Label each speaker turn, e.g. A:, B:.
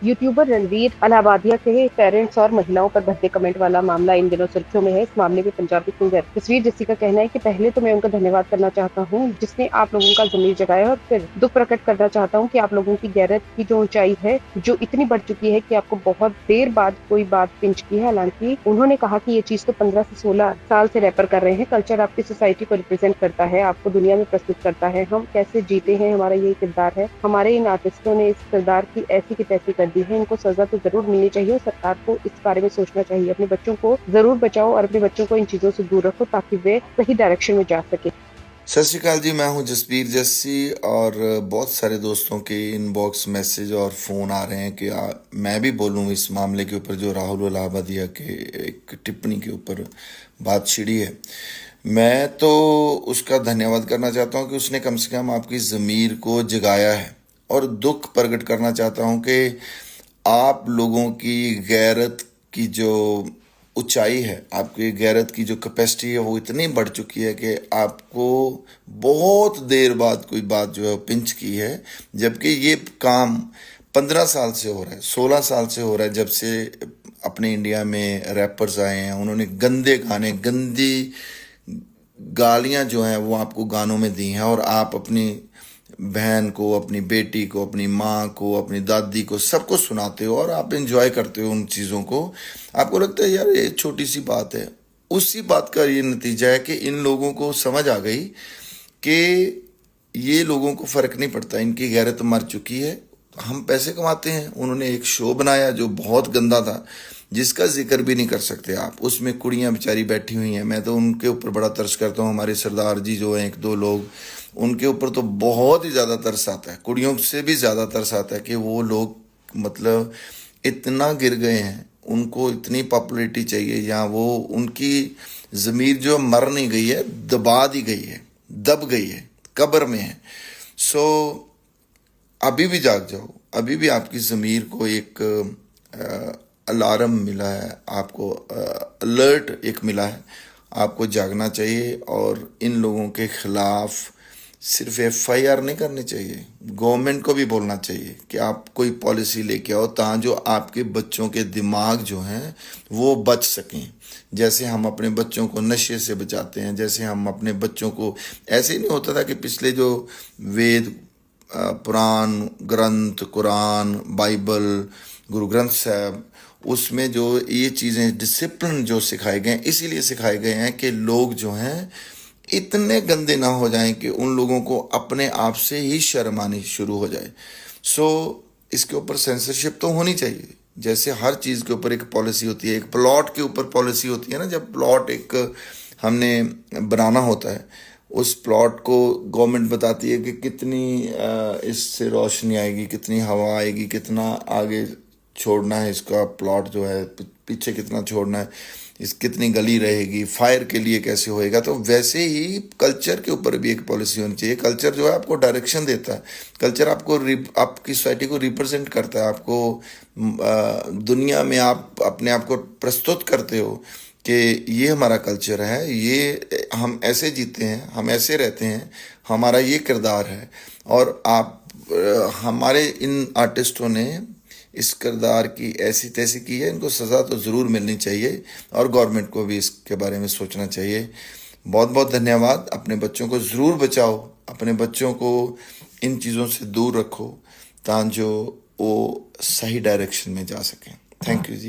A: YouTuber Ranveer Allahbadia के parents और महिलाओं पर भद्दे कमेंट वाला मामला इन दिनों सुर्खियों में है। इस मामले में पंजाबी सिंगर तस्वीर जस्सी का कहना है कि पहले तो मैं उनका धन्यवाद करना चाहता हूँ जिसने आप लोगों का ज़मीर जगाया, और फिर दुख प्रकट करना चाहता हूँ कि आप लोगों की गैरत की जो ऊंचाई है, जो इतनी बढ़ चुकी है कि आपको बहुत देर बाद कोई बात पिंच की है। हालांकि उन्होंने कहा कि ये चीज तो 15 से 16 साल से रैपर कर रहे हैं। कल्चर आपकी सोसाइटी को रिप्रेजेंट करता है, आपको दुनिया में प्रस्तुत करता है। हम कैसे जीते हैं, हमारा यही किरदार है। हमारे इन आर्टिस्टों ने इस किरदार की ऐसी की तैसी कर दी है। इनको सजा तो जरूर मिलनी चाहिए और सरकार को इस बारे में सोचना चाहिए। अपने बच्चों को जरूर बचाओ और अपने बच्चों को इन चीजों से दूर रखो ताकि वे सही डायरेक्शन में जा सके।
B: सत श्री अकाल जी। मैं हूं जसबीर जस्सी और बहुत सारे दोस्तों के इनबॉक्स मैसेज और फ़ोन आ रहे हैं कि मैं भी बोलूं इस मामले के ऊपर जो राहुल अलाहाबादिया के एक टिप्पणी के ऊपर बात छिड़ी है। मैं तो उसका धन्यवाद करना चाहता हूं कि उसने कम से कम आपकी ज़मीर को जगाया है, और दुख प्रकट करना चाहता हूं कि आप लोगों की गैरत की जो ऊंचाई है, आपकी गैरत की जो कैपेसिटी है, वो इतनी बढ़ चुकी है कि आपको बहुत देर बाद कोई बात जो है पिंच की है। जबकि ये काम 15 साल से हो रहा है, 16 साल से हो रहा है, जब से अपने इंडिया में रैपर्स आए हैं। उन्होंने गंदे गाने, गंदी गालियां जो हैं वो आपको गानों में दी हैं, और आप अपनी बहन को, अपनी बेटी को, अपनी माँ को, अपनी दादी को, सबको सुनाते हो और आप एंजॉय करते हो उन चीज़ों को। आपको लगता है यार ये छोटी सी बात है। उसी बात का ये नतीजा है कि इन लोगों को समझ आ गई कि ये लोगों को फर्क नहीं पड़ता, इनकी गैरत मर चुकी है, हम पैसे कमाते हैं। उन्होंने एक शो बनाया जो बहुत गंदा था, जिसका जिक्र भी नहीं कर सकते आप। उसमें कुड़ियां बेचारी बैठी हुई हैं, मैं तो उनके ऊपर बड़ा तरस करता हूँ। हमारे सरदार जी जो हैं, एक दो लोग, उनके ऊपर तो बहुत ही ज़्यादा तरस आता है, कुड़ियों से भी ज़्यादा तरस आता है कि वो लोग मतलब इतना गिर गए हैं, उनको इतनी पॉपुलैरिटी चाहिए, या वो उनकी ज़मीर जो मर नहीं गई है, दबा दी गई है, दब गई है, कब्र में है। सो अभी भी जाग जाओ, अभी भी आपकी ज़मीर को एक अलार्म मिला है, आपको अलर्ट एक मिला है। आपको जागना चाहिए और इन लोगों के खिलाफ सिर्फ एफआईआर नहीं करनी चाहिए, गवर्नमेंट को भी बोलना चाहिए कि आप कोई पॉलिसी लेके आओ ताकि जो आपके बच्चों के दिमाग जो हैं वो बच सकें। जैसे हम अपने बच्चों को नशे से बचाते हैं, जैसे हम अपने बच्चों को, ऐसे ही नहीं होता था कि पिछले जो वेद, पुराण ग्रंथ, कुरान, बाइबल, गुरु ग्रंथ साहब, उसमें जो ये चीज़ें डिसिप्लिन जो सिखाए गए हैं, इसीलिए सिखाए गए हैं कि लोग जो हैं इतने गंदे ना हो जाएं कि उन लोगों को अपने आप से ही शर्म आनी शुरू हो जाए। सो इसके ऊपर सेंसरशिप तो होनी चाहिए। जैसे हर चीज़ के ऊपर एक पॉलिसी होती है, एक प्लॉट के ऊपर पॉलिसी होती है ना। जब प्लॉट एक हमने बनाना होता है, उस प्लॉट को गवर्नमेंट बताती है कि कितनी इससे रोशनी आएगी, कितनी हवा आएगी, कितना आगे छोड़ना है इसका प्लॉट जो है, पीछे कितना छोड़ना है, इस कितनी गली रहेगी, फायर के लिए कैसे होएगा। तो वैसे ही कल्चर के ऊपर भी एक पॉलिसी होनी चाहिए। कल्चर जो है आपको डायरेक्शन देता है, कल्चर आपको आपकी सोसाइटी को रिप्रेजेंट करता है, आपको दुनिया में आप अपने आप को प्रस्तुत करते हो कि ये हमारा कल्चर है, ये हम ऐसे जीते हैं, हम ऐसे रहते हैं, हमारा ये किरदार है। और आप हमारे इन आर्टिस्टों ने इस किरदार की ऐसी तैसी की है, इनको सज़ा तो ज़रूर मिलनी चाहिए, और गवर्नमेंट को भी इसके बारे में सोचना चाहिए। बहुत बहुत धन्यवाद। अपने बच्चों को ज़रूर बचाओ, अपने बच्चों को इन चीज़ों से दूर रखो ताकि जो वो सही डायरेक्शन में जा सकें। Thank you ji.